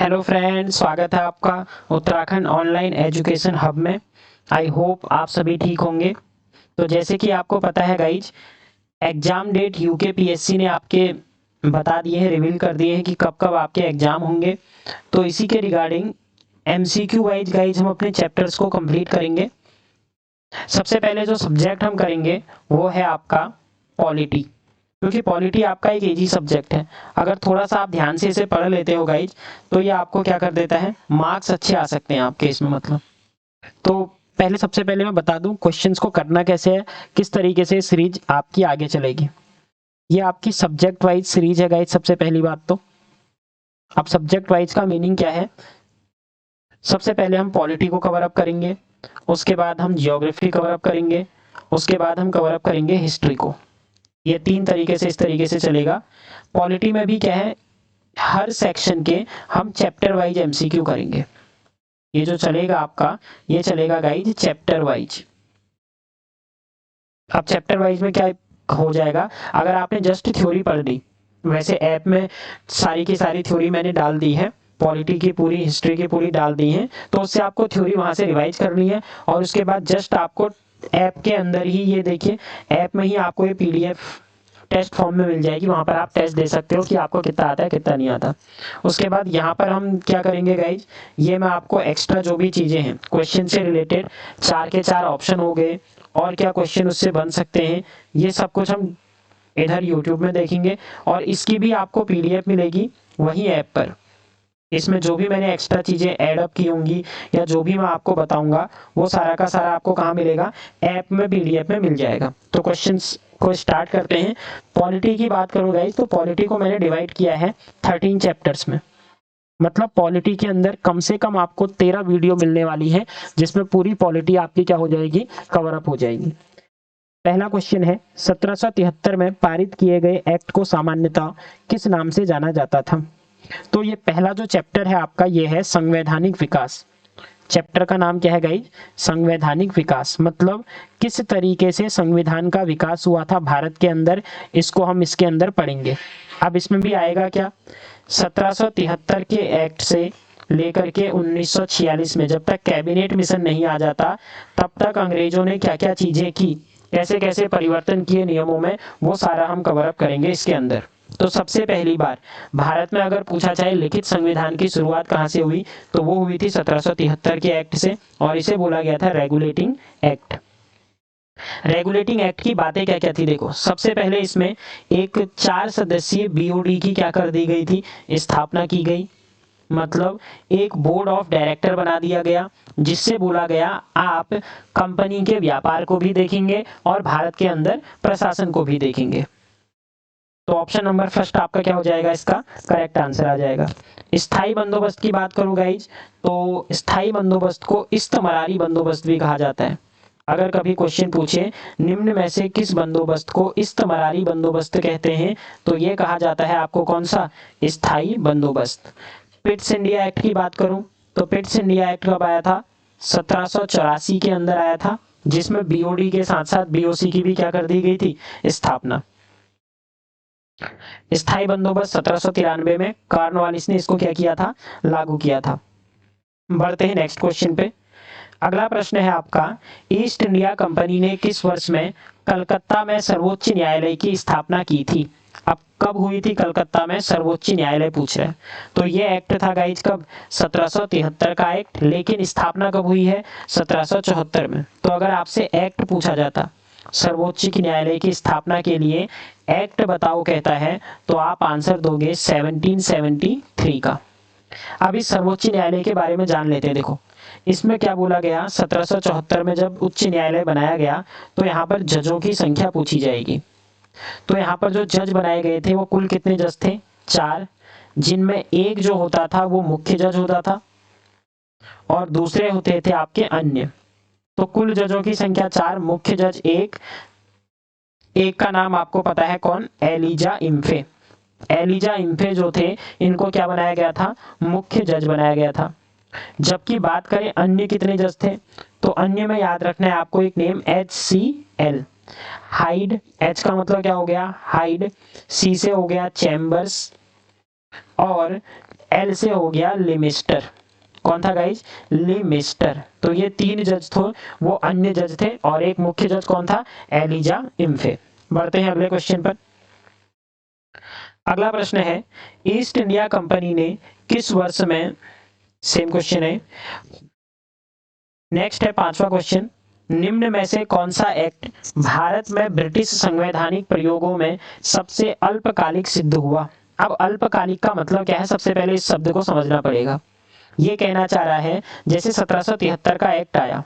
Hello friend, स्वागत है आपका उत्तराखंड ऑनलाइन एजुकेशन हब में। आई होप आप सभी ठीक होंगे। तो जैसे कि आपको पता है गाइज, एग्ज़ाम डेट यूकेपीएससी ने आपके बता दिए हैं, रिवील कर दिए हैं कि कब कब आपके एग्ज़ाम होंगे। तो इसी के रिगार्डिंग एमसीक्यू वाइज गाइज हम अपने चैप्टर्स को कंप्लीट करेंगे। सबसे पहले जो सब्जेक्ट हम करेंगे वो है आपका पॉलिटी, क्योंकि पॉलिटी आपका एक इजी सब्जेक्ट है। अगर थोड़ा सा आप ध्यान से इसे पढ़ लेते हो गाइज, तो ये आपको क्या कर देता है, मार्क्स अच्छे आ सकते हैं आपके इसमें। मतलब तो पहले सबसे पहले मैं बता दूं क्वेश्चंस को करना कैसे है, किस तरीके से सीरीज आपकी आगे चलेगी। ये आपकी सब्जेक्ट वाइज सीरीज है गाइज। सबसे पहली बात तो अब सब्जेक्ट वाइज का मीनिंग क्या है। सबसे पहले हम पॉलिटी को कवर अप करेंगे, उसके बाद हम जियोग्राफी कवर अप करेंगे, उसके बाद हम कवर अप करेंगे हिस्ट्री को। ये तीन तरीके से, इस तरीके से चलेगा। पॉलिटी में भी क्या है, हर सेक्शन के हम चैप्टर वाइज एमसीक्यू करेंगे। ये जो चलेगा आपका, ये चलेगा गाइज चैप्टर वाइज। अब चैप्टर वाइज में क्या हो जाएगा, अगर आपने जस्ट थ्योरी पढ़ ली, वैसे ऐप में सारी की सारी थ्योरी मैंने डाल दी है, पॉलिटी की पूरी, हिस्ट्री की पूरी डाल दी है, तो उससे आपको थ्योरी वहां से रिवाइज करनी है। और उसके बाद जस्ट आपको ऐप के अंदर ही, ये देखिए ऐप में ही आपको ये पीडीएफ टेस्ट फॉर्म में मिल जाएगी। वहां पर आप टेस्ट दे सकते हो कि आपको कितना आता है कितना नहीं आता। उसके बाद यहाँ पर हम क्या करेंगे गाइज, ये मैं आपको एक्स्ट्रा जो भी चीज़ें हैं क्वेश्चन से रिलेटेड, चार के चार ऑप्शन हो गए और क्या क्वेश्चन उससे बन सकते हैं, ये सब कुछ हम इधर यूट्यूब में देखेंगे। और इसकी भी आपको पीडीएफ मिलेगी वही ऐप पर। इसमें जो भी मैंने एक्स्ट्रा चीज़ें ऐड अप की होंगी या जो भी मैं आपको बताऊंगा, वो सारा का सारा आपको कहाँ मिलेगा, ऐप में पीडीएफ में मिल जाएगा। तो क्वेश्चंस को स्टार्ट करते हैं। पॉलिटी की बात करूँ गाइस, तो पॉलिटी को मैंने डिवाइड किया है 13 चैप्टर्स में। मतलब पॉलिटी के अंदर कम से कम आपको 13 वीडियो मिलने वाली है, जिसमें पूरी पॉलिटी आपकी क्या हो जाएगी, कवर अप हो जाएगी। पहला क्वेश्चन है, 1773 में पारित किए गए एक्ट को सामान्यतः किस नाम से जाना जाता था। तो ये पहला जो चैप्टर है आपका, ये है संवैधानिक विकास। चैप्टर का नाम क्या है गाइज, संवैधानिक विकास। मतलब किस तरीके से संविधान का विकास हुआ था भारत के अंदर, इसको हम इसके अंदर पढ़ेंगे। अब इसमें भी आएगा क्या, 1773 के एक्ट से लेकर के 1946 में, जब तक कैबिनेट मिशन नहीं आ जाता, तब तक अंग्रेजों ने क्या क्या चीजें की, कैसे कैसे परिवर्तन किए नियमों में, वो सारा हम कवर अप करेंगे इसके अंदर। तो सबसे पहली बार भारत में अगर पूछा जाए लिखित संविधान की शुरुआत कहाँ से हुई, तो वो हुई थी 1773 के एक्ट से, और इसे बोला गया था रेगुलेटिंग एक्ट। रेगुलेटिंग एक्ट की बातें क्या क्या थी, देखो सबसे पहले इसमें एक 4 सदस्यीय बीओडी की क्या कर दी गई थी, स्थापना की गई। मतलब एक बोर्ड ऑफ डायरेक्टर बना दिया गया, जिससे बोला गया आप कंपनी के व्यापार को भी देखेंगे और भारत के अंदर प्रशासन को भी देखेंगे। तो ऑप्शन नंबर फर्स्ट आपका क्या हो जाएगा, इसका करेक्ट आंसर आ जाएगा। स्थायी बंदोबस्त की बात करूं गाइज, तो स्थायी बंदोबस्त को इस्तमरारी बंदोबस्त भी कहा जाता है। अगर कभी क्वेश्चन पूछे निम्न में से किस बंदोबस्त को इस्तमरारी बंदोबस्त कहते हैं, तो ये कहा जाता है आपको कौन सा, स्थायी बंदोबस्त। पिट्स इंडिया एक्ट की बात करूं, तो पिट्स इंडिया एक्ट कब आया था, 1784 के अंदर आया था, जिसमें बीओडी के साथ साथ बीओसी की भी क्या कर दी गई थी, स्थापना। स्थायी बंदोबस्त 1793 में कॉर्नवालिस ने इसको क्या किया था, लागू किया था। बढ़ते हैं नेक्स्ट क्वेश्चन पे। अगला प्रश्न है आपका, ईस्ट इंडिया कंपनी ने किस वर्ष में कलकत्ता में सर्वोच्च न्यायालय की स्थापना की थी। अब कब हुई थी कलकत्ता में सर्वोच्च न्यायालय पूछ रहे हैं, तो ये एक्ट था गाइज कब, 1773 का एक्ट। लेकिन स्थापना कब हुई है, 1774 में। तो अगर आपसे एक्ट पूछा जाता सर्वोच्च न्यायालय की स्थापना के लिए, एक्ट बताओ कहता है, तो आप आंसर दोगे 1773 का। अब इस सर्वोच्च न्यायालय के बारे में जान लेते हैं। देखो इसमें क्या बोला गया, 1774 में जब उच्च न्यायालय बनाया गया, तो यहाँ पर जजों की संख्या पूछी जाएगी। तो यहाँ पर जो जज बनाए गए थे वो कुल कितने जज थे, 4, जिनमें एक जो होता था वो मुख्य जज होता था और दूसरे होते थे आपके अन्य। तो कुल जजों की संख्या 4, मुख्य जज एक का नाम आपको पता है कौन, एलिजा इम्फे। एलिजा इम्फे जो थे, इनको क्या बनाया गया था, मुख्य जज बनाया गया था। जबकि बात करें अन्य कितने जज थे, तो अन्य में याद रखना है आपको एक नेम, HCL, हाइड। H का मतलब क्या हो गया, हाइड। C से हो गया चैम्बर्स, और एल से हो गया लिमिस्टर। कौन था गाइज? लिमिस्टर। तो ये 3 जज थे, वो अन्य जज थे, और एक मुख्य जज कौन था? एलिजा इम्फे। बढ़ते हैं अगले क्वेश्चन पर। अगला प्रश्न है, ईस्ट इंडिया कंपनी ने किस वर्ष में, सेम क्वेश्चन है, नेक्स्ट है 5वां क्वेश्चन, निम्न में से कौन सा एक्ट भारत में ब्रिटिश संवैधानिक प्रयोगों में सबसे अल्पकालिक सिद्ध हुआ? अब अल्पकालिक का मतलब क्या है, सबसे पहले इस शब्द को समझना पड़ेगा। ये कहना चाह रहा है जैसे 1773 का एक्ट आया,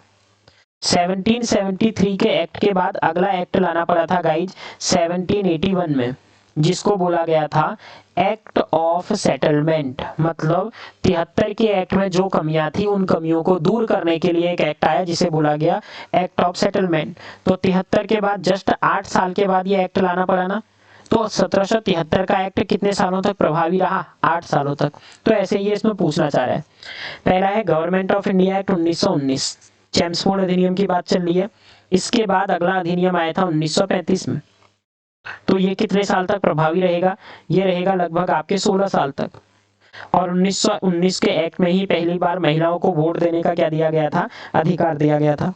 1773 के एक्ट के बाद अगला एक्ट लाना पड़ा था गाइज 1781 में, जिसको बोला गया था एक्ट ऑफ सेटलमेंट। मतलब 73 के एक्ट में जो कमियां थी उन कमियों को दूर करने के लिए एक एक्ट आया जिसे बोला गया एक्ट ऑफ सेटलमेंट। तो 73 के बाद जस्ट 8 साल के बाद ये एक्ट लाना पड़ा ना, तो 1773 का एक्ट कितने सालों तक प्रभावी रहा? 8 सालों तक। तो ऐसे ही इसमें पूछना चाह रहा है। पहला है government of India act 1919, Chelmsford अधिनियम की बात चल रही है। इसके बाद अगला अधिनियम आया था 1935 में। तो ये कितने साल तक प्रभावी रहेगा? ये रहेगा लगभग आपके 16 साल तक। और 1919 के एक्ट में ही पहली बार महिलाओं को वोट देने का क्या दिया गया था? अधिकार दिया गया था।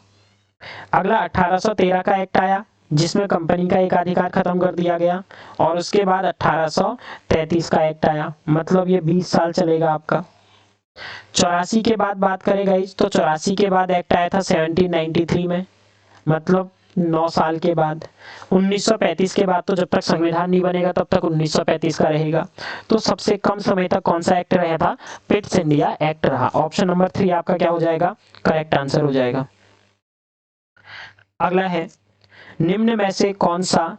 अगला 1813 का एक्ट आया जिसमें कंपनी का एकाधिकार खत्म कर दिया गया, और उसके बाद 1833 का एक्ट आया, मतलब ये 20 साल चलेगा आपका। 84 के बाद बात करें गाइस, तो 84 के बाद एक्ट आया था 1793 में, मतलब 9 साल के बाद। 1935 के बाद तो जब तक संविधान नहीं बनेगा तब तक 1935 का रहेगा। तो सबसे कम समय तक कौन सा एक्ट रहा था? पिट्स इंडिया एक्ट रहा। ऑप्शन नंबर 3 आपका क्या हो जाएगा? करेक्ट आंसर हो जाएगा। अगला है, निम्न में से कौन सा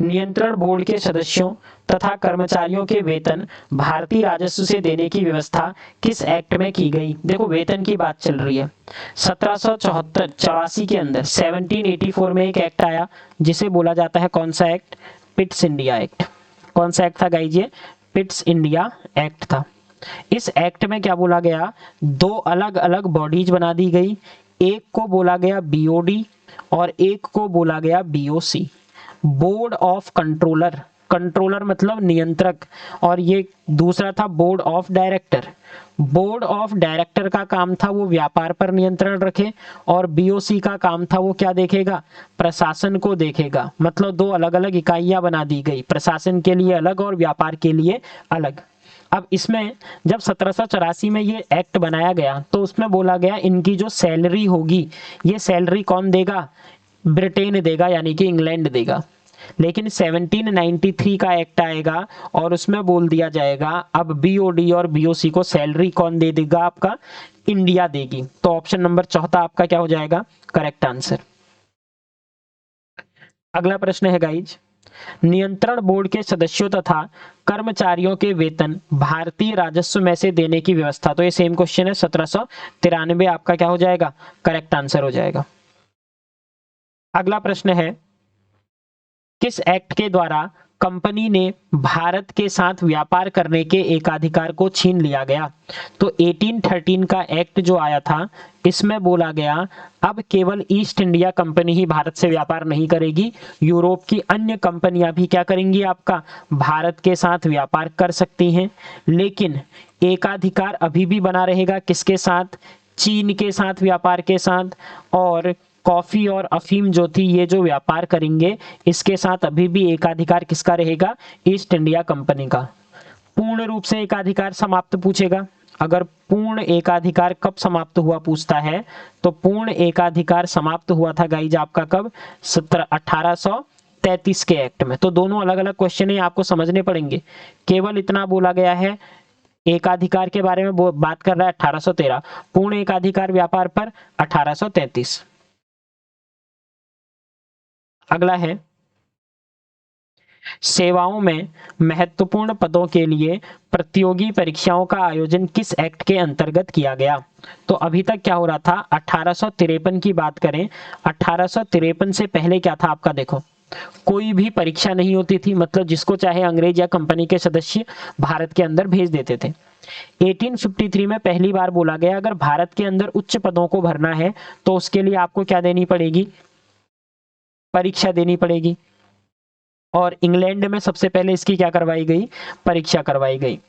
नियंत्रण बोर्ड के सदस्यों तथा कर्मचारियों के वेतन भारतीय राजस्व से देने की व्यवस्था किस एक्ट में की गई? देखो वेतन की बात चल रही है। 1784 के अंदर 1784 में एक एक्ट आया जिसे बोला जाता है कौन सा एक्ट? Pitt's India act. कौन सा एक्ट था गाइज? ये पिट्स इंडिया एक्ट था। इस एक्ट में क्या बोला गया? 2 अलग अलग बॉडीज बना दी गई, एक को बोला गया बीओडी और एक को बोला गया BOC, board of controller. Controller मतलब नियंत्रक, और ये दूसरा था board of director. Board of director का काम था वो व्यापार पर नियंत्रण रखे, और बीओसी का काम था वो क्या देखेगा? प्रशासन को देखेगा। मतलब 2 अलग अलग इकाइयां बना दी गई, प्रशासन के लिए अलग और व्यापार के लिए अलग। अब इसमें जब 1784 में ये एक्ट बनाया गया तो उसमें बोला गया इनकी जो सैलरी होगी, ये सैलरी कौन देगा? ब्रिटेन देगा, यानी कि इंग्लैंड देगा। लेकिन 1793 का एक्ट आएगा और उसमें बोल दिया जाएगा अब बीओडी और बीओसी को सैलरी कौन दे देगा? आपका इंडिया देगी। तो ऑप्शन नंबर 4 आपका क्या हो जाएगा? Correct answer. अगला प्रश्न है गाइज, नियंत्रण बोर्ड के सदस्यों तथा कर्मचारियों के वेतन भारतीय राजस्व में से देने की व्यवस्था। तो ये सेम क्वेश्चन है, 1793 आपका क्या हो जाएगा? करेक्ट आंसर हो जाएगा। अगला प्रश्न है, किस एक्ट के द्वारा कंपनी ने भारत के साथ व्यापार करने के एकाधिकार को छीन लिया गया? तो 1813 का एक्ट जो आया था इसमें बोला गया अब केवल ईस्ट इंडिया कंपनी ही भारत से व्यापार नहीं करेगी, यूरोप की अन्य कंपनियां भी क्या करेंगी? आपका भारत के साथ व्यापार कर सकती हैं, लेकिन एकाधिकार अभी भी बना रहेगा किसके साथ? चीन के साथ व्यापार के साथ, और कॉफी और अफीम जो थी ये जो व्यापार करेंगे इसके साथ अभी भी एकाधिकार किसका रहेगा? ईस्ट इंडिया कंपनी का। पूर्ण रूप से एकाधिकार समाप्त पूछेगा। अगर पूर्ण एकाधिकार कब समाप्त हुआ पूछता है, तो पूर्ण एकाधिकार समाप्त हुआ था गाइज आपका कब? 1833 के एक्ट में। तो दोनों अलग अलग क्वेश्चन है, आपको समझने पड़ेंगे। केवल इतना बोला गया है एकाधिकार के बारे में बात कर रहा है 1813, पूर्ण एकाधिकार व्यापार पर 1833। अगला है, सेवाओं में महत्वपूर्ण पदों के लिए प्रतियोगी परीक्षाओं का आयोजन किस एक्ट के अंतर्गत किया गया? तो अभी तक क्या हो रहा था? 1853 की बात करें, 1853 से पहले क्या था आपका? देखो कोई भी परीक्षा नहीं होती थी, मतलब जिसको चाहे अंग्रेज या कंपनी के सदस्य भारत के अंदर भेज देते थे। 1853 में पहली बार बोला गया अगर भारत के अंदर उच्च पदों को भरना है तो उसके लिए आपको क्या देनी पड़ेगी? परीक्षा देनी पड़ेगी। और इंग्लैंड में सबसे पहले इसकी क्या करवाई गई, परीक्षा करवाई गई।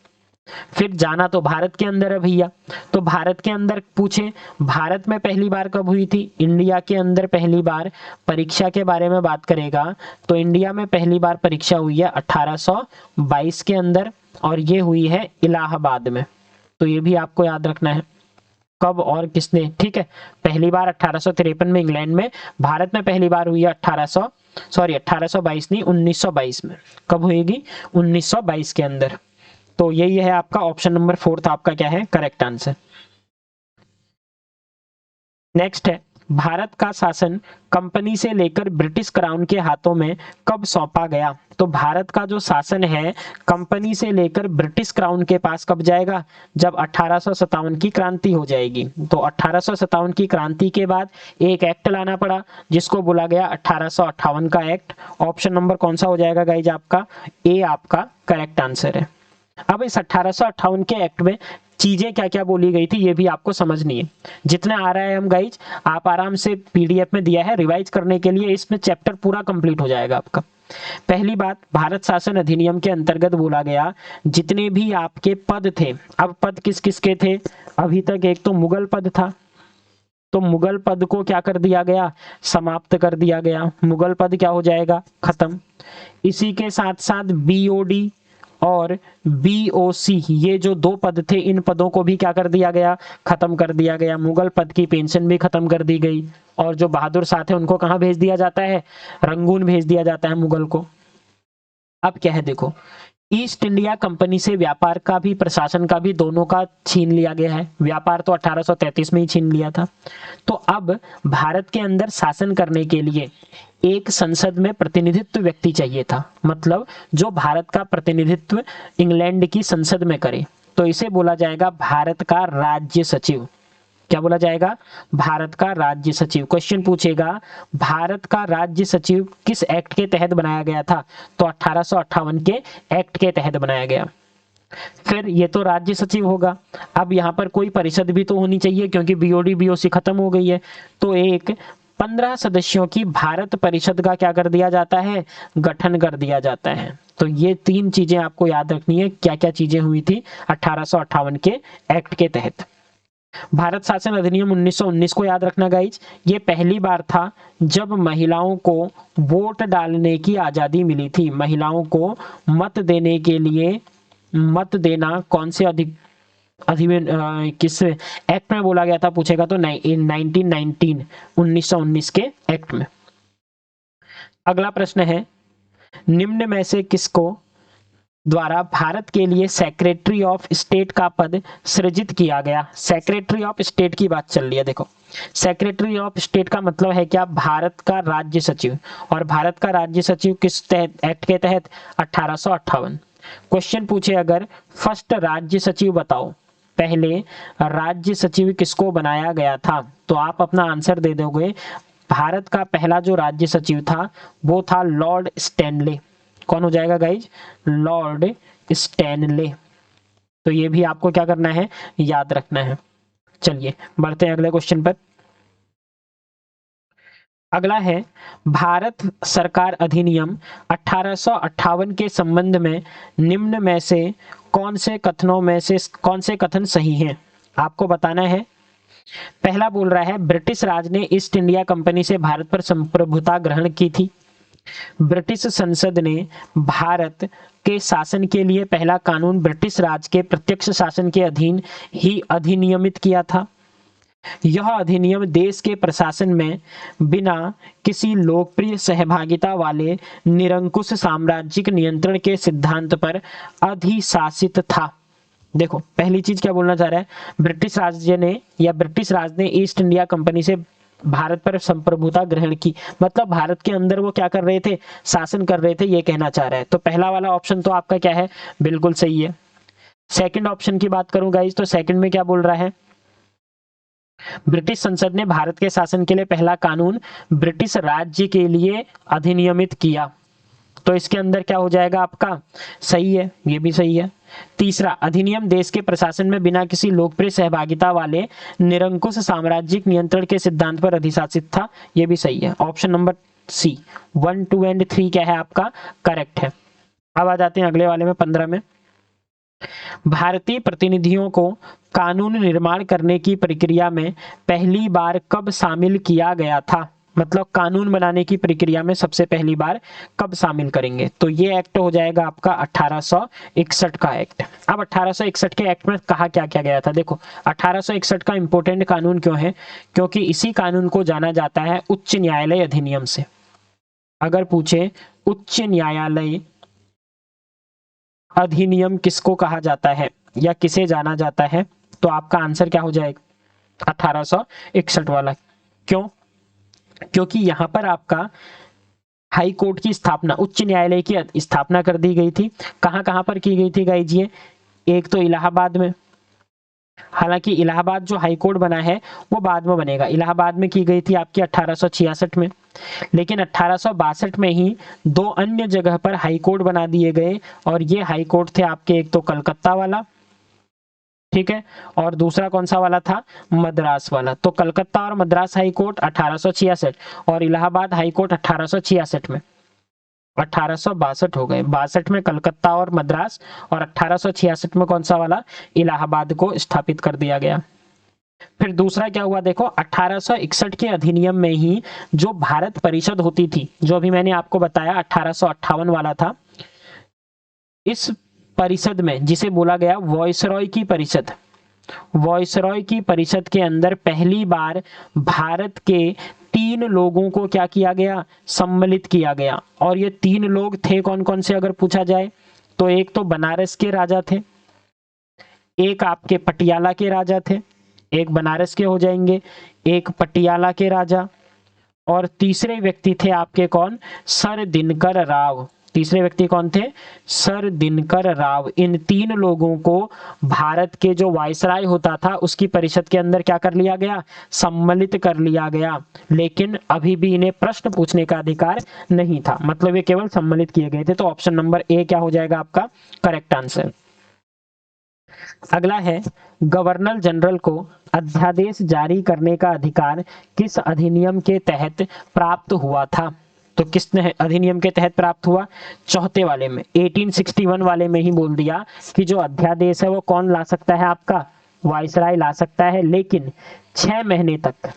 फिर जाना तो भारत के अंदर है भैया, तो भारत के अंदर पूछे भारत में पहली बार कब हुई थी, इंडिया के अंदर पहली बार परीक्षा के बारे में बात करेगा तो इंडिया में पहली बार परीक्षा हुई है 1822 के अंदर, और ये हुई है इलाहाबाद में। तो ये भी आपको याद रखना है कब और किसने, ठीक है। पहली बार 1853 में इंग्लैंड में, भारत में पहली बार हुई है 1822 नहीं 1922 में। कब हुएगी, 1922 के अंदर। तो यही है आपका ऑप्शन नंबर 4 आपका क्या है करेक्ट आंसर। नेक्स्ट है, भारत का शासन कंपनी से लेकर ब्रिटिश क्राउन के हाथों में कब सौंपा गया। तो भारत का जो शासन है कंपनी से लेकर ब्रिटिश क्राउन के पास कब जाएगा, जब 1857 की क्रांति हो जाएगी। तो 1857 की क्रांति के बाद एक एक्ट लाना पड़ा जिसको बोला गया 1858 का एक्ट। ऑप्शन नंबर कौन सा हो जाएगा गाइज आपका, ए आपका करेक्ट आंसर है। अब इस 1858 के एक्ट में चीजें क्या क्या बोली गई थी ये भी आपको समझनी है। जितना आ रहा है हम गाइज आप आराम से पीडीएफ में दिया है, रिवाइज करने के लिए इसमें चैप्टर पूरा कंप्लीट हो जाएगा आपका। पहली बात, भारत शासन अधिनियम के अंतर्गत बोला गया जितने भी आपके पद थे, अब पद किस किस के थे, अभी तक एक तो मुगल पद था, तो मुगल पद को क्या कर दिया गया, समाप्त कर दिया गया, मुगल पद क्या हो जाएगा, खत्म। इसी के साथ साथ बीओडी और बीओसी ये जो दो पद थे इन पदों को भी क्या कर दिया गया, खत्म कर दिया गया। मुगल पद की पेंशन भी खत्म कर दी गई, और जो बहादुर शाह थे उनको कहां भेज दिया जाता है, रंगून भेज दिया जाता है मुगल को। अब क्या है देखो, ईस्ट इंडिया कंपनी से व्यापार का भी प्रशासन का भी दोनों का छीन लिया गया है। व्यापार तो 1833 में ही छीन लिया था। तो अब भारत के अंदर शासन करने के लिए एक संसद में प्रतिनिधित्व व्यक्ति चाहिए था, मतलब जो भारत का प्रतिनिधित्व इंग्लैंड की संसद में करे। तो इसे बोला जाएगा भारत का राज्य सचिव। क्या बोला जाएगा, भारत का राज्य सचिव। क्वेश्चन पूछेगा भारत का राज्य सचिव किस एक्ट के तहत बनाया गया था, तो 1858 के एक्ट के तहत बनाया गया। फिर ये तो राज्य सचिव होगा, अब यहाँ पर कोई परिषद भी तो होनी चाहिए क्योंकि बीओडी बीओसी खत्म हो गई है। तो एक 15 सदस्यों की भारत परिषद का क्या कर दिया जाता है, गठन कर दिया जाता है। तो ये तीन चीजें आपको याद रखनी है, क्या क्या चीजें हुई थी 1858 के एक्ट के तहत। भारत शासन अधिनियम 1919 को याद रखना गाइज, ये पहली बार था जब महिलाओं को वोट डालने की आजादी मिली थी। महिलाओं को मत देने के लिए, मत देना कौन से अधिनियम किस एक्ट में बोला गया था पूछेगा तो 1919 के एक्ट में। अगला प्रश्न है, निम्न में से किसको द्वारा भारत के लिए सेक्रेटरी ऑफ स्टेट का पद सृजित किया गया। सेक्रेटरी ऑफ स्टेट की बात चल रही है। देखो सेक्रेटरी ऑफ स्टेट का मतलब है क्या, भारत का राज्य सचिव। और भारत का राज्य सचिव किस तहत एक्ट के तहत, 1858। क्वेश्चन पूछे अगर फर्स्ट राज्य सचिव बताओ, पहले राज्य सचिव किसको बनाया गया था, तो आप अपना आंसर दे दोगे। भारत का पहला जो राज्य सचिव था वो था लॉर्ड स्टैनले। कौन हो जाएगा गाइज, लॉर्ड स्टैनले। तो ये भी आपको क्या करना है, याद रखना है। चलिए बढ़ते हैं अगले क्वेश्चन पर। अगला है, भारत सरकार अधिनियम 1858 के संबंध में निम्न में से कौन से कथनों में से कौन से कथन सही हैं, आपको बताना है। पहला बोल रहा है ब्रिटिश राज ने ईस्ट इंडिया कंपनी से भारत पर संप्रभुता ग्रहण की थी। ब्रिटिश संसद ने भारत के शासन के लिए पहला कानून ब्रिटिश राज के प्रत्यक्ष शासन के अधीन ही अधिनियमित किया था। यह अधिनियम देश के प्रशासन में बिना किसी लोकप्रिय सहभागिता वाले निरंकुश साम्राज्यिक नियंत्रण के सिद्धांत पर अधिशासित था। देखो पहली चीज क्या बोलना चाह रहा है, ब्रिटिश राज्य ने या ब्रिटिश राज ने ईस्ट इंडिया कंपनी से भारत पर संप्रभुता ग्रहण की, मतलब भारत के अंदर वो क्या कर रहे थे, शासन कर रहे थे, ये कहना चाह रहा है। तो पहला वाला ऑप्शन तो आपका क्या है, बिल्कुल सही है। सेकंड ऑप्शन की बात करूं गाइस, तो सेकंड में क्या बोल रहा है, ब्रिटिश संसद ने भारत के शासन के लिए पहला कानून ब्रिटिश राज्य के लिए अधिनियमित किया। तो इसके अंदर क्या हो जाएगा आपका, सही है, ये भी सही है। तीसरा, अधिनियम देश के प्रशासन में बिना किसी लोकप्रिय सहभागिता वाले निरंकुश साम्राज्यिक नियंत्रण के सिद्धांत पर अधिशासित था, ये भी सही है। ऑप्शन नंबर सी 1, 2 एंड 3 क्या है आपका करेक्ट है। अब आ जाते हैं अगले वाले में 15 में। भारतीय प्रतिनिधियों को कानून निर्माण करने की प्रक्रिया में पहली बार कब शामिल किया गया था? मतलब कानून बनाने की प्रक्रिया में सबसे पहली बार कब शामिल करेंगे? तो ये एक्ट हो जाएगा आपका 1861 का एक्ट। अब 1861 के एक्ट में कहा क्या क्या गया था? देखो 1861 का इंपॉर्टेंट कानून क्यों है? क्योंकि इसी कानून को जाना जाता है उच्च न्यायालय अधिनियम से। अगर पूछे उच्च न्यायालय अधिनियम किसको कहा जाता है या किसे जाना जाता है, तो आपका आंसर क्या हो जाएगा? 1861 वाला। क्यों? क्योंकि यहां पर आपका हाई कोर्ट की स्थापना, उच्च न्यायालय की स्थापना कर दी गई थी। कहां कहां पर की गई थी गाइज? ये एक तो इलाहाबाद में, हालांकि इलाहाबाद जो हाई कोर्ट बना है वो बाद में बनेगा, इलाहाबाद में की गई थी आपकी 1866 में। लेकिन 1862 में ही दो अन्य जगह पर हाई कोर्ट बना दिए गए, और ये हाई कोर्ट थे आपके, एक तो कलकत्ता वाला, ठीक है, और दूसरा कौन सा वाला था? मद्रास वाला। तो कलकत्ता और मद्रास हाई कोर्ट 1866 और इलाहाबाद हाई कोर्ट 1866 में। 1862 हो गए, 62 में कलकत्ता और मद्रास, और 1866 में कौन सा वाला? इलाहाबाद को स्थापित कर दिया गया। फिर दूसरा क्या हुआ? देखो 1861 के अधिनियम में ही जो भारत परिषद होती थी, जो अभी मैंने आपको बताया 1858 वाला था, इस परिषद में जिसे बोला गया वॉइसरॉय की परिषद, वॉइसरॉय की परिषद के अंदर पहली बार भारत के 3 लोगों को क्या किया गया? सम्मिलित किया गया। और ये 3 लोग थे कौन कौन से अगर पूछा जाए, तो एक तो बनारस के राजा थे, एक आपके पटियाला के राजा थे, एक बनारस के हो जाएंगे, एक पटियाला के राजा, और तीसरे व्यक्ति थे आपके कौन? सर दिनकर राव। तीसरे व्यक्ति कौन थे? सर दिनकर राव। इन 3 लोगों को भारत के जो वायसराय होता था उसकी परिषद के अंदर क्या कर लिया गया? सम्मिलित कर लिया गया। लेकिन अभी भी इन्हें प्रश्न पूछने का अधिकार नहीं था, मतलब ये केवल सम्मिलित किए गए थे। तो ऑप्शन नंबर ए क्या हो जाएगा आपका करेक्ट आंसर। अगला है, गवर्नर जनरल को अध्यादेश जारी करने का अधिकार किस अधिनियम के तहत प्राप्त हुआ था? तो किस अधिनियम के तहत प्राप्त हुआ? चौथे वाले में, 1861 वाले में ही बोल दिया कि जो अध्यादेश है वो कौन ला सकता है? आपका वायसराय ला सकता है, लेकिन 6 महीने तक।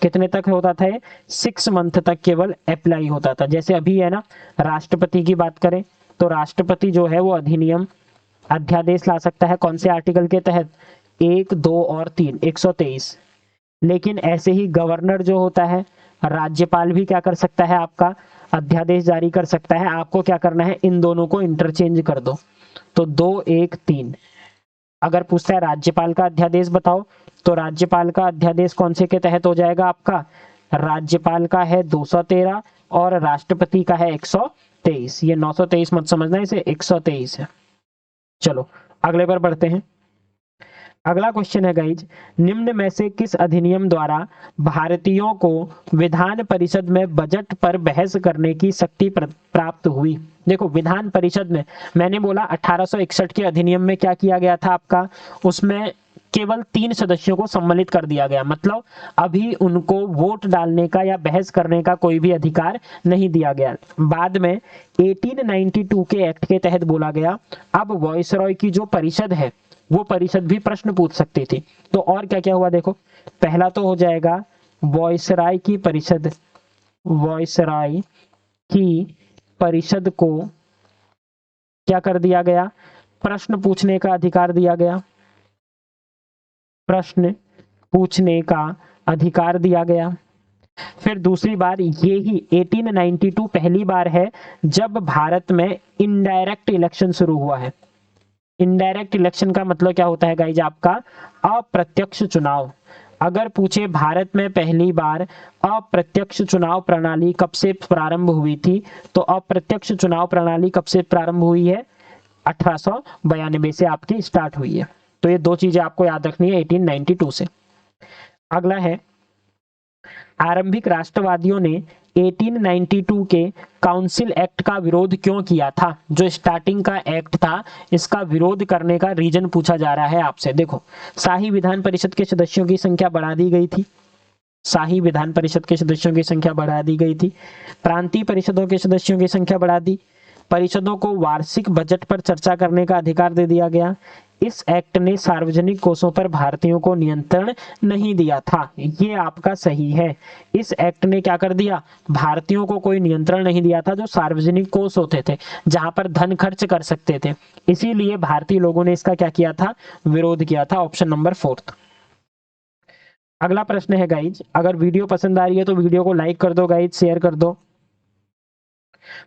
कितने तक होता था? 6 मंथ तक केवल अप्लाई होता था। जैसे अभी है ना, राष्ट्रपति की बात करें तो राष्ट्रपति जो है वो अधिनियम अध्यादेश ला सकता है कौन से आर्टिकल के तहत? 1, 2 और 3, 123। लेकिन ऐसे ही गवर्नर जो होता है, राज्यपाल भी क्या कर सकता है? आपका अध्यादेश जारी कर सकता है। आपको क्या करना है? इन दोनों को इंटरचेंज कर दो। तो 2, 1, 3। अगर पूछता है राज्यपाल का अध्यादेश बताओ, तो राज्यपाल का अध्यादेश कौन से के तहत हो जाएगा आपका? राज्यपाल का है 213 और राष्ट्रपति का है 123। ये 923 मत समझना, इसे 123 है। चलो अगले पर बढ़ते हैं। अगला क्वेश्चन है गाइज, निम्न में से किस अधिनियम द्वारा भारतीयों को विधान परिषद में बजट पर बहस करने की शक्ति प्राप्त हुई? देखो विधान परिषद में मैंने बोला 1861 के अधिनियम में क्या किया गया था आपका? उसमें केवल 3 सदस्यों को सम्मिलित कर दिया गया, मतलब अभी उनको वोट डालने का या बहस करने का कोई भी अधिकार नहीं दिया गया। बाद में 1892 के एक्ट के तहत बोला गया अब वॉइसरॉय की जो परिषद है वो परिषद भी प्रश्न पूछ सकती थी। तो और क्या क्या हुआ देखो, पहला तो हो जाएगा वॉइसराय की परिषद, वॉइसराय की परिषद को क्या कर दिया गया? प्रश्न पूछने का अधिकार दिया गया, प्रश्न पूछने का अधिकार दिया गया। फिर दूसरी बार ये ही 1892 पहली बार है जब भारत में इनडायरेक्ट इलेक्शन शुरू हुआ है। इनडायरेक्ट इलेक्शन का मतलब क्या होता है गाइज? आपका अप्रत्यक्ष चुनाव। अगर पूछे भारत में पहली बार अप्रत्यक्ष चुनाव प्रणाली कब से प्रारंभ हुई थी, तो अप्रत्यक्ष चुनाव प्रणाली कब से प्रारंभ हुई है? 1892 से आपकी स्टार्ट हुई है। तो ये 2 चीजें आपको याद रखनी है 1892 से। अगला है, आरंभिक राष्ट्रवादियों ने 1892 के काउंसिल एक्ट का विरोध क्यों किया था? जो स्टार्टिंग का एक्ट था इसका विरोध करने का रीजन पूछा जा रहा है आपसे। देखो शाही विधान परिषद के सदस्यों की संख्या बढ़ा दी गई थी, शाही विधान परिषद के सदस्यों की संख्या बढ़ा दी गई थी। प्रांतीय परिषदों के सदस्यों की संख्या बढ़ा दी। परिषदों को वार्षिक बजट पर चर्चा करने का अधिकार दे दिया गया। इस एक्ट ने सार्वजनिक कोषों पर भारतीयों को नियंत्रण नहीं दिया था। ये आपका सही है। इस एक्ट ने क्या कर दिया, भारतीयों को कोई नियंत्रण नहीं दिया था। जो सार्वजनिक कोष होते थे, जहां पर धन खर्च कर सकते थे, इसीलिए भारतीय लोगों ने इसका क्या किया था, विरोध किया था। Option number 4। अगला प्रश्न है गाइज, अगर वीडियो पसंद आ रही है तो वीडियो को लाइक कर दो गाइज, शेयर कर दो।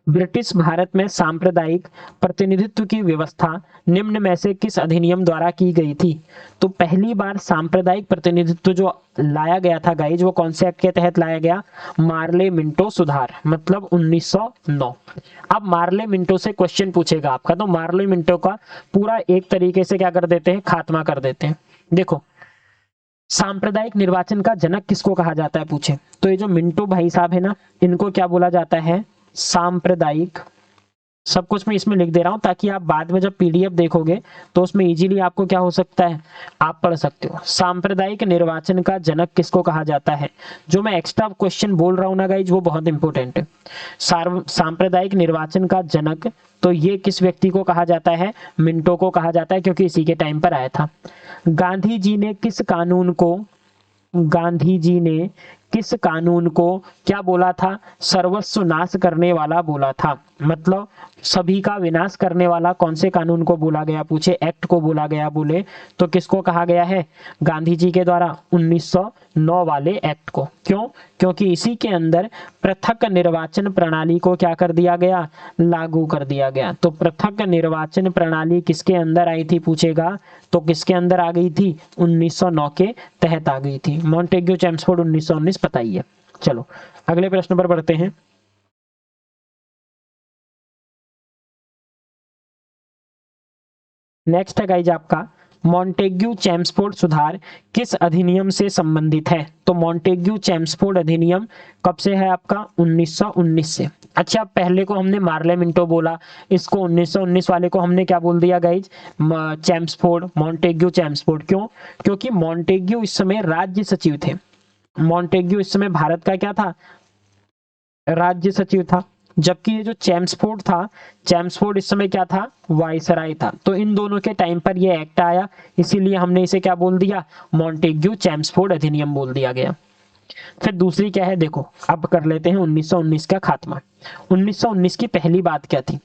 ब्रिटिश भारत में सांप्रदायिक प्रतिनिधित्व की व्यवस्था निम्न में से किस अधिनियम द्वारा की गई थी? तो पहली बार सांप्रदायिक प्रतिनिधित्व जो लाया गया था गाइज, वो कौन से एक्ट के तहत लाया गया? मार्ले मिंटो सुधार, मतलब 1909। अब मार्ले मिंटो से क्वेश्चन पूछेगा आपका, तो मार्ले मिंटो का पूरा एक तरीके से क्या कर देते हैं, खात्मा कर देते हैं। देखो, सांप्रदायिक निर्वाचन का जनक किसको कहा जाता है पूछे, तो ये जो मिंटो भाई साहब है ना, इनको क्या बोला जाता है? सांप्रदायिक। सब कुछ मैं इसमें लिख दे रहा हूं ताकि आप बाद में जब पीडीएफ देखोगे तो उसमें इजीली आपको क्या हो सकता है, आप पढ़ सकते हो। सांप्रदायिक निर्वाचन का जनक किसको कहा जाता है? जो मैं एक्स्ट्रा क्वेश्चन बोल रहा हूं ना गाइज, वो बहुत इंपॉर्टेंट है। सांप्रदायिक निर्वाचन का जनक, तो ये किस व्यक्ति को कहा जाता है? मिंटो को कहा जाता है, क्योंकि इसी के टाइम पर आया था। गांधी जी ने किस कानून को, गांधी जी ने किस कानून को क्या बोला था? सर्वस्व नाश करने वाला बोला था। मतलब सभी का विनाश करने वाला कौन से कानून को बोला गया पूछे, एक्ट को बोला गया बोले तो किसको कहा गया है? गांधी जी के द्वारा 1909 वाले एक्ट को। क्यों? क्योंकि इसी के अंदर पृथक निर्वाचन प्रणाली को क्या कर दिया गया? लागू कर दिया गया। तो पृथक निर्वाचन प्रणाली किसके अंदर आई थी पूछेगा, तो किसके अंदर आ गई थी? 1909 के तहत आ गई थी। मॉन्टेग्यू चेम्सफोर्ड 1919 बताइए। चलो अगले प्रश्न पर बढ़ते हैं। नेक्स्ट है गाइज आपका, मॉन्टेग्यू चेम्सफोर्ड सुधार किस अधिनियम से संबंधित है? तो मॉन्टेग्यू चेम्सफोर्ड अधिनियम कब से है आपका? 1919 से। अच्छा, पहले को हमने मार्ले मिंटो बोला, इसको 1919 वाले को हमने क्या बोल दिया गाइज? Chelmsford, Montagu Chelmsford. क्यों? क्योंकि मॉन्टेग्यू इस समय राज्य सचिव थे। मॉन्टेग्यू इस समय भारत का क्या था? राज्य सचिव था। जबकि ये जो चेम्सफोर्ड था, चेम्सफोर्ड इस समय क्या था? वायसराय था। तो इन दोनों के टाइम पर ये एक्ट आया, इसीलिए हमने इसे क्या बोल दिया? मॉन्टेग्यू चेम्सफोर्ड अधिनियम बोल दिया गया। फिर दूसरी क्या है, देखो अब कर लेते हैं 1919 का खात्मा। 1919 की पहली बात क्या थी?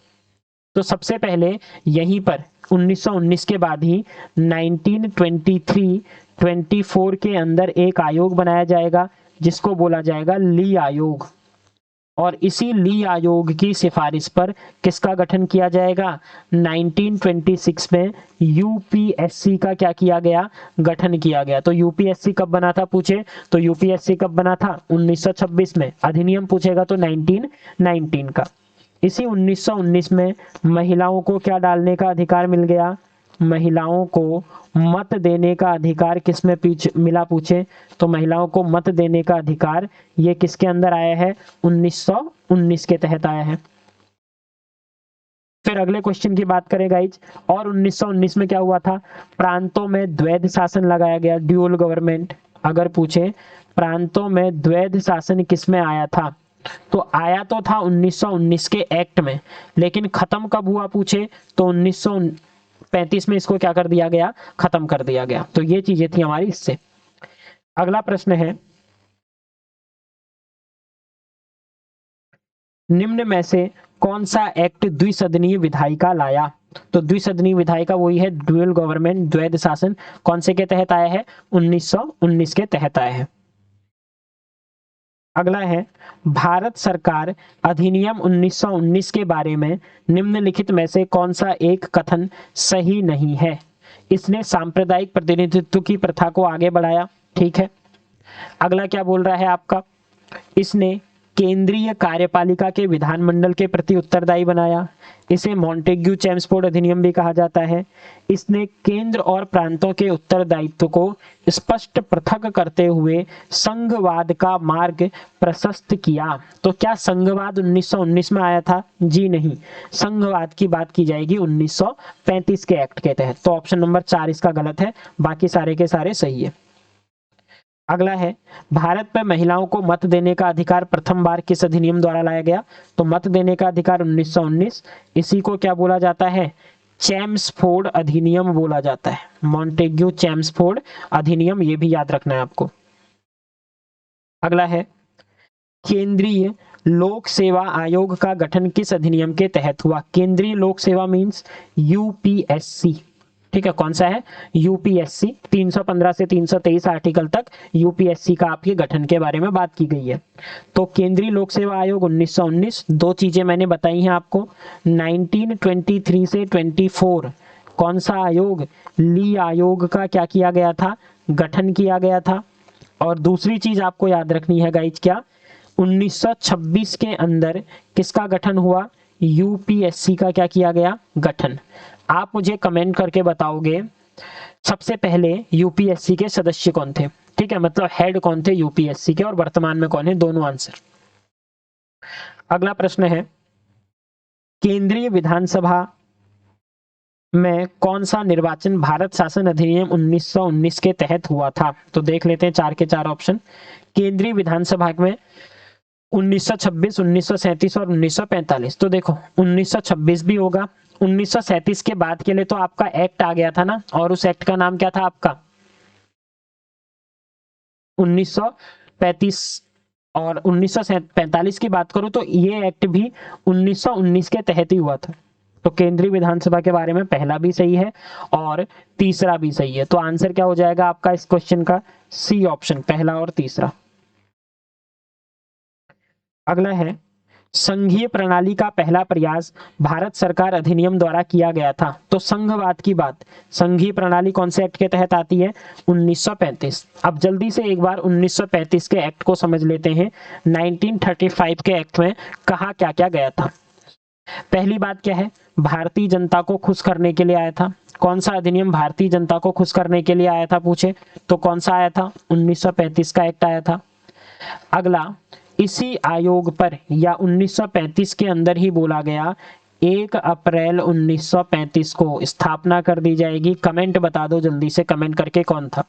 तो सबसे पहले यहीं पर 1919 के बाद ही 1923 24 के अंदर एक आयोग बनाया जाएगा, जिसको बोला जाएगा ली आयोग। और इसी ली आयोग की सिफारिश पर किसका गठन किया जाएगा? 1926 में यूपीएससी का क्या किया गया? गठन किया गया। तो यूपीएससी कब बना था पूछे, तो यूपीएससी कब बना था? 1926 में। अधिनियम पूछेगा तो 1919 का। इसी 1919 में महिलाओं को क्या डालने का अधिकार मिल गया? महिलाओं को मत देने का अधिकार किसमें मिला पूछे, तो महिलाओं को मत देने का अधिकार ये किसके अंदर आया है? 1919 के तहत आया है। फिर अगले क्वेश्चन की बात करें गाइज, और 1919 में क्या हुआ था? प्रांतों में द्वैध शासन लगाया गया, ड्यूअल गवर्नमेंट। अगर पूछे प्रांतों में द्वैध शासन किसमें आया था, तो आया तो था 1919 के एक्ट में, लेकिन खत्म कब हुआ पूछे, तो 1935 में इसको क्या कर दिया गया? खत्म कर दिया गया। तो ये चीजें थी हमारी इससे। अगला प्रश्न है, निम्न में से कौन सा एक्ट द्विसदनीय विधायिका लाया? तो द्विसदनीय विधायिका वही है, ड्यूअल गवर्नमेंट, द्वैध शासन। कौन से के तहत आया है? 1919 के तहत आया है। अगला है, भारत सरकार अधिनियम 1919 के बारे में निम्नलिखित में से कौन सा एक कथन सही नहीं है? इसने सांप्रदायिक प्रतिनिधित्व की प्रथा को आगे बढ़ाया, ठीक है। अगला क्या बोल रहा है आपका? इसने केंद्रीय कार्यपालिका के विधानमंडल के प्रति उत्तरदायी बनाया। इसे मॉन्टेग्यू चेम्सफोर्ड अधिनियम भी कहा जाता है। इसने केंद्र और प्रांतों के उत्तरदायित्व को स्पष्ट पृथक करते हुए संघवाद का मार्ग प्रशस्त किया। तो क्या संघवाद 1919 में आया था? जी नहीं, संघवाद की बात की जाएगी 1935 के एक्ट के तहत। तो ऑप्शन नंबर 4 इसका गलत है, बाकी सारे के सारे सही है। अगला है, भारत में महिलाओं को मत देने का अधिकार प्रथम बार किस अधिनियम द्वारा लाया गया? तो मत देने का अधिकार 1919। इसी को क्या बोला जाता है? चैम्सफोर्ड अधिनियम बोला जाता है। मॉन्टेग्यू चैम्सफोर्ड अधिनियम, ये भी याद रखना है आपको। अगला है, केंद्रीय लोक सेवा आयोग का गठन किस अधिनियम के तहत हुआ? केंद्रीय लोक सेवा मींस यूपीएससी, ठीक है, कौन सा है? यूपीएससी। 315 से 323 आर्टिकल तक यूपीएससी का आपके गठन के बारे में बात की गई है। तो केंद्रीय लोक सेवा आयोग 1919। दो चीजें मैंने बताई हैं आपको, 1923 से 24 कौन सा आयोग? ली आयोग का क्या किया गया था? गठन किया गया था। और दूसरी चीज आपको याद रखनी है गाइज, क्या? 1926 के अंदर किसका गठन हुआ? यूपीएससी का क्या किया गया? गठन। आप मुझे कमेंट करके बताओगे सबसे पहले यूपीएससी के सदस्य कौन थे, ठीक है, मतलब हेड कौन थे यूपीएससी के, और वर्तमान में कौन है, दोनों आंसर। अगला प्रश्न है, केंद्रीय विधानसभा में कौन सा निर्वाचन भारत शासन अधिनियम 1919 के तहत हुआ था? तो देख लेते हैं 4 के 4 ऑप्शन। केंद्रीय विधानसभा में 1926, 1937 और 1945। तो देखो 1926 भी होगा। 1937 के बाद के लिए तो आपका एक्ट आ गया था ना, और उस एक्ट का नाम क्या था आपका? 1935। और 1945 की बात करूं तो ये एक्ट भी 1919 के तहत ही हुआ था। तो केंद्रीय विधानसभा के बारे में पहला भी सही है और तीसरा भी सही है। तो आंसर क्या हो जाएगा आपका इस क्वेश्चन का? सी ऑप्शन, पहला और तीसरा। अगला है, संघीय प्रणाली का पहला प्रयास भारत सरकार अधिनियम द्वारा किया गया था। तो संघवाद की बात संघीय प्रणाली कौन से एक्ट के तहत आती है? 1935। अब जल्दी से एक बार 1935 के एक्ट को समझ लेते हैं। 1935 के एक्ट में कहा क्या क्या गया था? पहली बात क्या है? भारतीय जनता को खुश करने के लिए आया था। कौन सा अधिनियम भारतीय जनता को खुश करने के लिए आया था पूछे तो कौन सा आया था? 1935 का एक्ट आया था। अगला, इसी आयोग पर या 1935 के अंदर ही बोला गया 1 अप्रैल 1935 को स्थापना कर दी जाएगी। कमेंट बता दो जल्दी से कमेंट करके कौन था?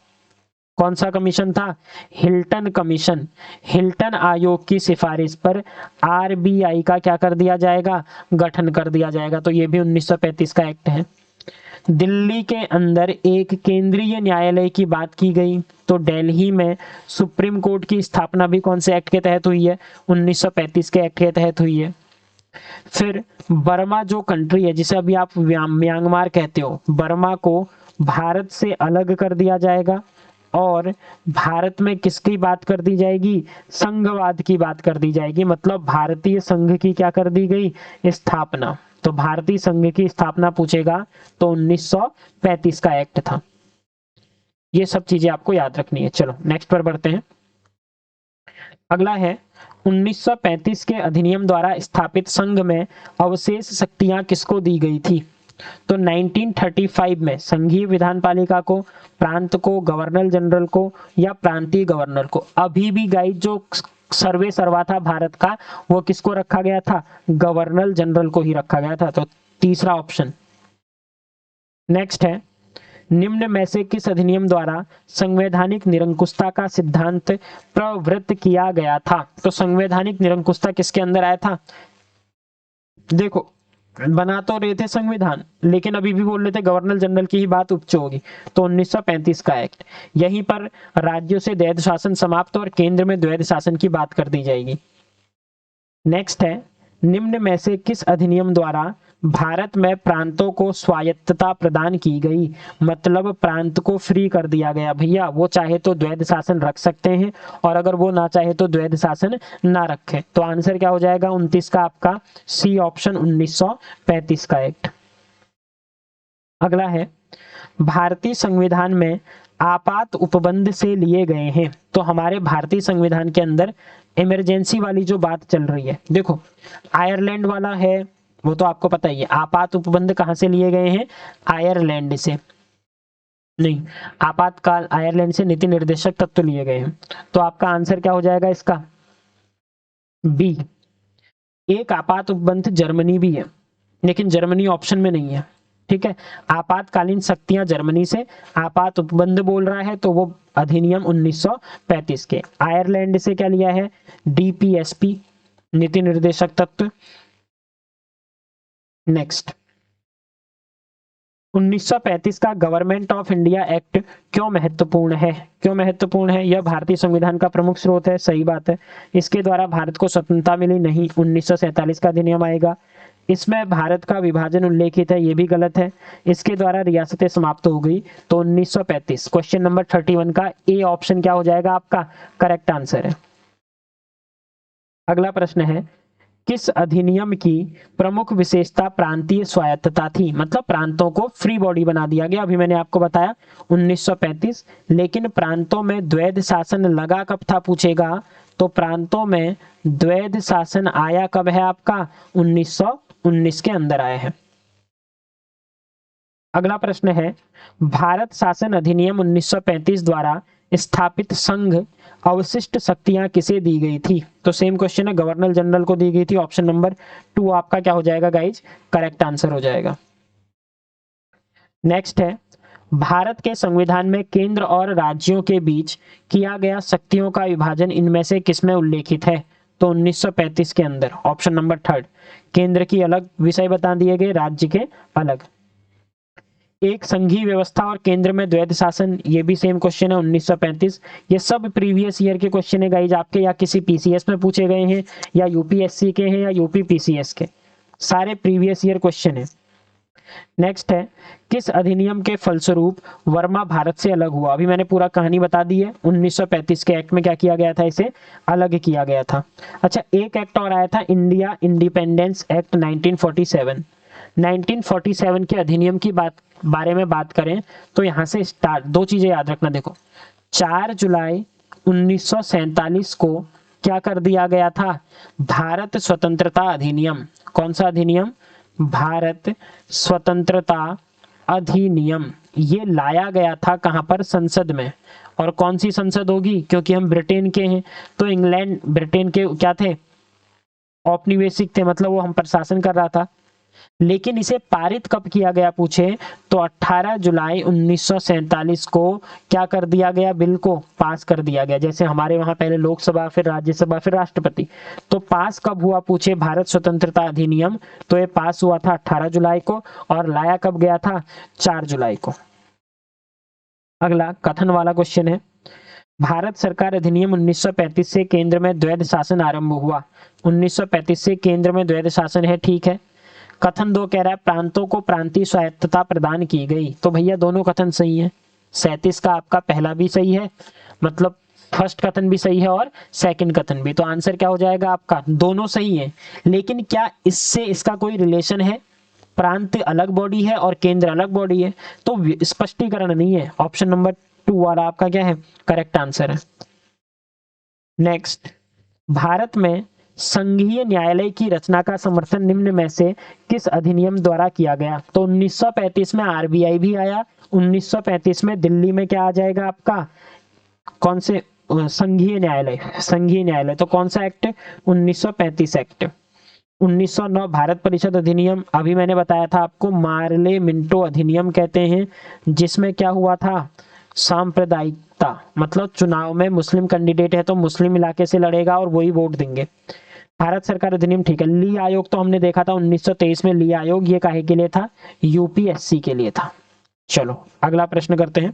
कौन सा कमीशन था? Hilton commission. हिल्टन आयोग की सिफारिश पर आरबीआई का क्या कर दिया जाएगा? गठन कर दिया जाएगा। तो ये भी 1935 का एक्ट है। दिल्ली के अंदर एक केंद्रीय न्यायालय की बात की गई। तो दिल्ली में सुप्रीम कोर्ट की स्थापना भी कौन से एक्ट के तहत हुई है? 1935 के एक्ट के तहत हुई है। फिर बर्मा जो कंट्री है जिसे अभी आप म्यांमार कहते हो, बर्मा को भारत से अलग कर दिया जाएगा और भारत में किसकी बात कर दी जाएगी? संघवाद की बात कर दी जाएगी। मतलब भारतीय संघ की क्या कर दी गई? स्थापना। तो भारतीय संघ की स्थापना पूछेगा तो 1935 का एक्ट था। ये सब चीजें आपको याद रखनी है। चलो नेक्स्ट पर बढ़ते हैं। अगला है, 1935 के अधिनियम द्वारा स्थापित संघ में अवशेष शक्तियां किसको दी गई थी? तो 1935 में संघीय विधानपालिका को, प्रांत को, गवर्नर जनरल को या प्रांतीय गवर्नर को। अभी भी गाइड जो सर्वे सर्वा था भारत का वो किसको रखा गया था? गवर्नर जनरल को ही रखा गया था। तो तीसरा ऑप्शन। नेक्स्ट है, निम्न में से किस अधिनियम द्वारा संवैधानिक निरंकुशता का सिद्धांत प्रवृत्त किया गया था? तो संवैधानिक निरंकुशता किसके अंदर आया था? देखो बना तो रहे थे संविधान लेकिन अभी भी बोल रहे थे गवर्नर जनरल की ही बात उपज होगी। तो 1935 का एक्ट, यहीं पर राज्यों से द्वैध शासन समाप्त और केंद्र में द्वैध शासन की बात कर दी जाएगी। नेक्स्ट है, निम्न में से किस अधिनियम द्वारा भारत में प्रांतों को स्वायत्तता प्रदान की गई? मतलब प्रांत को फ्री कर दिया गया, भैया वो चाहे तो द्वैध शासन रख सकते हैं और अगर वो ना चाहे तो द्वैध शासन ना रखे। तो आंसर क्या हो जाएगा 29 का आपका? सी ऑप्शन, 1935 का एक्ट। अगला है, भारतीय संविधान में आपात उपबंध से लिए गए हैं। तो हमारे भारतीय संविधान के अंदर इमरजेंसी वाली जो बात चल रही है, देखो आयरलैंड वाला है वो तो आपको पता ही है। आपात उपबंध कहां से लिए गए हैं? आयरलैंड से। नहीं, आपातकाल आयरलैंड से नीति निर्देशक तत्व लिए गए हैं। तो आपका आंसर क्या हो जाएगा इसका? बी। एक आपात उपबंध जर्मनी भी है लेकिन जर्मनी ऑप्शन में नहीं है। ठीक है। आपातकालीन शक्तियां जर्मनी से, आपात उपबंध बोल रहा है तो वो अधिनियम 1935 के। आयरलैंड से क्या लिया है, डीपीएसपी नीति निर्देशक तत्व। नेक्स्ट, 1935 का गवर्नमेंट ऑफ इंडिया एक्ट क्यों महत्वपूर्ण है? क्यों महत्वपूर्ण है? यह भारतीय संविधान का प्रमुख स्रोत है, सही बात है। इसके द्वारा भारत को स्वतंत्रता मिली नहीं, 1947 का अधिनियम आएगा। इसमें भारत का विभाजन उल्लेखित है, यह भी गलत है। इसके द्वारा रियासतें समाप्त हो गई, तो 1935। क्वेश्चन नंबर 31 का ए ऑप्शन क्या हो जाएगा आपका करेक्ट आंसर है। अगला प्रश्न है, किस अधिनियम की प्रमुख विशेषता प्रांतीय स्वायत्तता थी? मतलब प्रांतों को फ्री बॉडी बना दिया गया। अभी मैंने आपको बताया 1935, लेकिन प्रांतों में द्वैध शासन लगा कब था पूछेगा, तो प्रांतों में द्वैध शासन आया कब है आपका, 1919 के अंदर आया है। अगला प्रश्न है, भारत शासन अधिनियम 1935 द्वारा स्थापित संघ अवशिष्ट शक्तियां किसे दी गई थी? तो सेम क्वेश्चन है, गवर्नर जनरल को दी गई थी। ऑप्शन नंबर 2 आपका क्या हो जाएगा गाइज, करेक्ट आंसर हो जाएगा। नेक्स्ट है, भारत के संविधान में केंद्र और राज्यों के बीच किया गया शक्तियों का विभाजन इनमें से किसमें उल्लेखित है? तो 1935 के अंदर। ऑप्शन नंबर 3, केंद्र की अलग विषय बता दिए गए, राज्य के अलग। एक संघीय व्यवस्था और केंद्र में द्वैध शासन, ये भी सेम क्वेश्चन है 1935। ये सब प्रीवियस ईयर के क्वेश्चन है गाइज आपके, या किसी पीसीएस में पूछे गए हैं, या यूपीएससी के हैं, या यूपी पीसीएस के, सारे प्रीवियस ईयर क्वेश्चन है। नेक्स्ट है, किस अधिनियम के फलस्वरूप वर्मा भारत से अलग हुआ? अभी मैंने पूरा कहानी बता दी है। 1935 के एक्ट में क्या किया गया था, इसे अलग किया गया था। अच्छा, एक एक्ट और आया था, इंडिया इंडिपेंडेंस एक्ट 1947। 1947 के अधिनियम की बारे में बात करें तो यहां से स्टार्ट, दो चीजें याद रखना। देखो, 4 जुलाई 1947 को क्या कर दिया गया था, भारत स्वतंत्रता अधिनियम। कौन सा अधिनियम, भारत स्वतंत्रता अधिनियम। ये लाया गया था कहां पर, संसद में। और कौन सी संसद होगी, क्योंकि हम ब्रिटेन के हैं तो इंग्लैंड ब्रिटेन के क्या थे, औपनिवेशिक थे, मतलब वो हम पर शासन कर रहा था। लेकिन इसे पारित कब किया गया पूछे तो 18 जुलाई 1947 को क्या कर दिया गया, बिल को पास कर दिया गया। जैसे हमारे वहां पहले लोकसभा, फिर राज्यसभा, फिर राष्ट्रपति। तो पास कब हुआ पूछे, भारत स्वतंत्रता अधिनियम, तो ये पास हुआ था 18 जुलाई को, और लाया कब गया था, 4 जुलाई को। अगला कथन वाला क्वेश्चन है, भारत सरकार अधिनियम 1935 से केंद्र में द्वैध शासन आरंभ हुआ। 1935 से केंद्र में द्वैध शासन है, ठीक है। कथन 2 कह रहा है, प्रांतों को प्रांतीय स्वायत्तता प्रदान की गई। तो भैया दोनों कथन सही है। 37 का आपका पहला भी सही है, मतलब फर्स्ट कथन भी सही है और सेकंड कथन भी। तो आंसर क्या हो जाएगा आपका, दोनों सही है। लेकिन क्या इससे इसका कोई रिलेशन है? प्रांत अलग बॉडी है और केंद्र अलग बॉडी है, तो स्पष्टीकरण नहीं है। ऑप्शन नंबर 2 वाला आपका क्या है, करेक्ट आंसर है। नेक्स्ट, भारत में संघीय न्यायालय की रचना का समर्थन निम्न में से किस अधिनियम द्वारा किया गया? तो 1935 में आरबीआई भी आया, 1935 में दिल्ली में क्या आ जाएगा आपका, कौन से, संघीय न्यायालय। संघीय न्यायालय तो कौन सा एक्ट, 1935 एक्ट। 1909 भारत परिषद अधिनियम, अभी मैंने बताया था आपको, मार्ले मिंटो अधिनियम कहते हैं, जिसमें क्या हुआ था, सांप्रदायिकता, मतलब चुनाव में मुस्लिम कैंडिडेट है तो मुस्लिम इलाके से लड़ेगा और वही वोट देंगे। भारत सरकार अधिनियम, ठीक है। ली आयोग तो हमने देखा था 1923 में, ली आयोग ये काहे के लिए था, यूपीएससी के लिए था। चलो अगला प्रश्न करते हैं।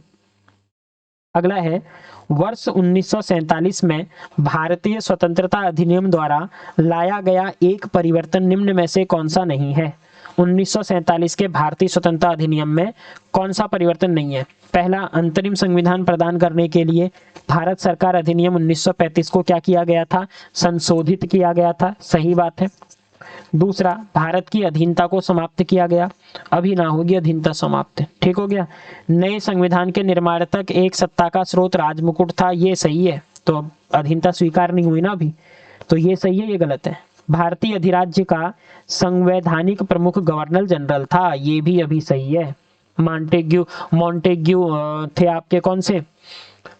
अगला है, वर्ष 1947 में भारतीय स्वतंत्रता अधिनियम द्वारा लाया गया एक परिवर्तन निम्न में से कौन सा नहीं है? 1947 के भारतीय स्वतंत्रता अधिनियम में कौन सा परिवर्तन नहीं है? पहला, अंतरिम संविधान प्रदान करने के लिए भारत सरकार अधिनियम 1935 को क्या किया गया था, संशोधित किया गया था, सही बात है। दूसरा, भारत की अधीनता को समाप्त किया गया, अभी ना होगी अधीनता समाप्त, ठीक हो गया। नए संविधान के निर्माण तक एक सत्ता का स्रोत राजमुकुट था, ये सही है, तो अधीनता स्वीकार नहीं हुई ना अभी, तो ये सही है, ये गलत है। भारतीय अधिराज्य का संवैधानिक प्रमुख गवर्नर जनरल था, ये भी अभी सही है। मॉन्टेग्यू थे आपके कौन से,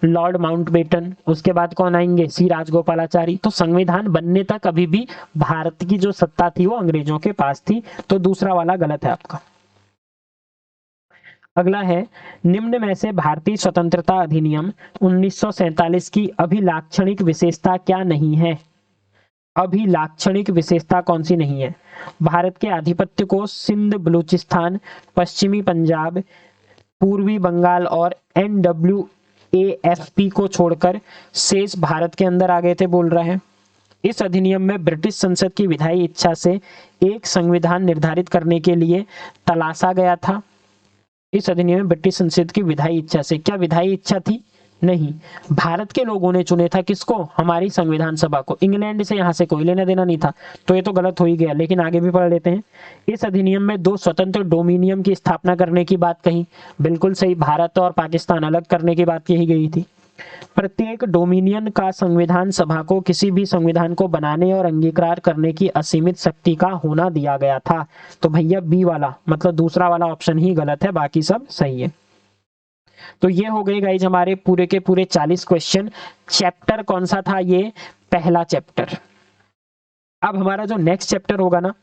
लॉर्ड माउंटबेटन। उसके बाद कौन आएंगे, सी राजगोपालाचारी। तो संविधान बनने तक अभी भी भारत की जो सत्ता थी वो अंग्रेजों के पास थी, तो दूसरा वाला गलत है आपका। अगला है, निम्न में से भारतीय स्वतंत्रता अधिनियम 1947 की अभिलाक्षणिक विशेषता क्या नहीं है? अभिलाक्षणिक विशेषता कौन सी नहीं है? भारत के आधिपत्य को सिंध, बलूचिस्तान, पश्चिमी पंजाब, पूर्वी बंगाल और NWAFP को छोड़कर शेष भारत के अंदर आ गए थे बोल रहा है। इस अधिनियम में ब्रिटिश संसद की विधायी इच्छा से एक संविधान निर्धारित करने के लिए तलाशा गया था। इस अधिनियम में ब्रिटिश संसद की विधायी इच्छा से, क्या विधायी इच्छा थी? नहीं, भारत के लोगों ने चुने था किसको? हमारी संविधान सभा को। इंग्लैंड से यहाँ से कोई लेना देना नहीं था, तो ये तो गलत हो ही गया। लेकिन आगे भी पढ़ लेते हैं। इस अधिनियम में 2 स्वतंत्र डोमिनियन की स्थापना करने की बात कही। बिल्कुल सही, भारत और पाकिस्तान अलग करने की बात कही गई थी। प्रत्येक डोमिनियन का संविधान सभा को किसी भी संविधान को बनाने और अंगीकार करने की असीमित शक्ति का होना दिया गया था। तो भैया बी वाला, मतलब दूसरा वाला ऑप्शन ही गलत है, बाकी सब सही है। तो ये हो गए गाइज हमारे पूरे के पूरे 40 क्वेश्चन। चैप्टर कौन सा था? ये पहला चैप्टर। अब हमारा जो नेक्स्ट चैप्टर होगा ना,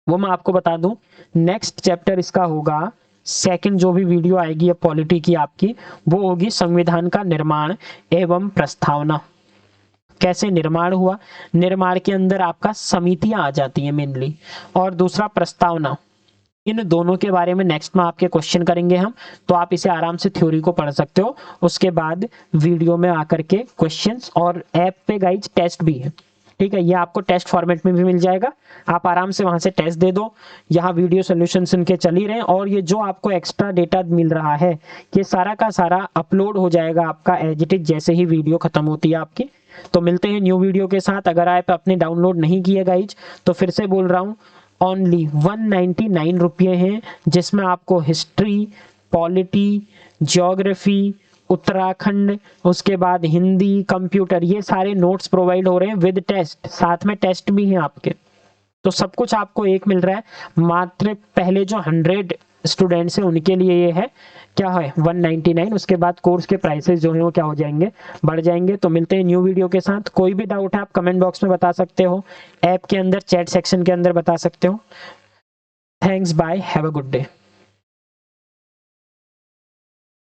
वो मैं आपको बता दूं, नेक्स्ट चैप्टर इसका होगा सेकंड। जो भी वीडियो आएगी अब पॉलिटी की आपकी, वो होगी संविधान का निर्माण एवं प्रस्तावना। कैसे निर्माण हुआ? निर्माण के अंदर आपका समितियां आ जाती हैं मेनली, और दूसरा प्रस्तावना। इन दोनों के बारे में नेक्स्ट में आपके क्वेश्चन करेंगे हम, तो आप इसे आराम से थ्योरी को पढ़ सकते हो। उसके बाद वीडियो में आकर के क्वेश्चंस, और ऐप पे गाइज टेस्ट भी है, ठीक है। ये आपको टेस्ट फॉर्मेट में भी मिल जाएगा, आप आराम से वहां से टेस्ट दे दो। यहाँ वीडियो सोल्यूशन इनके चल ही रहे हैं, और ये जो आपको एक्स्ट्रा डेटा मिल रहा है, ये सारा का सारा अपलोड हो जाएगा आपका एज इट इज, जैसे ही वीडियो खत्म होती है आपकी। तो मिलते हैं न्यू वीडियो के साथ। अगर आप अपने डाउनलोड नहीं किए गाइज, तो फिर से बोल रहा हूँ, ओनली 199 रुपये हैं, जिसमें आपको हिस्ट्री, पॉलिटी, ज्योग्राफी, उत्तराखंड, उसके बाद हिंदी, कंप्यूटर, ये सारे नोट्स प्रोवाइड हो रहे हैं विद टेस्ट। साथ में टेस्ट भी हैं आपके, तो सब कुछ आपको एक मिल रहा है। मात्र पहले जो 100 स्टूडेंट्स हैं उनके लिए ये है, क्या है, 199। उसके बाद कोर्स के प्राइसेस जो हैं वो क्या हो जाएंगे, बढ़ जाएंगे। तो मिलते हैं न्यू वीडियो के साथ। कोई भी डाउट है आप कमेंट बॉक्स में बता सकते हो, ऐप के अंदर चैट सेक्शन के अंदर बता सकते हो। Thanks, bye, have a good day.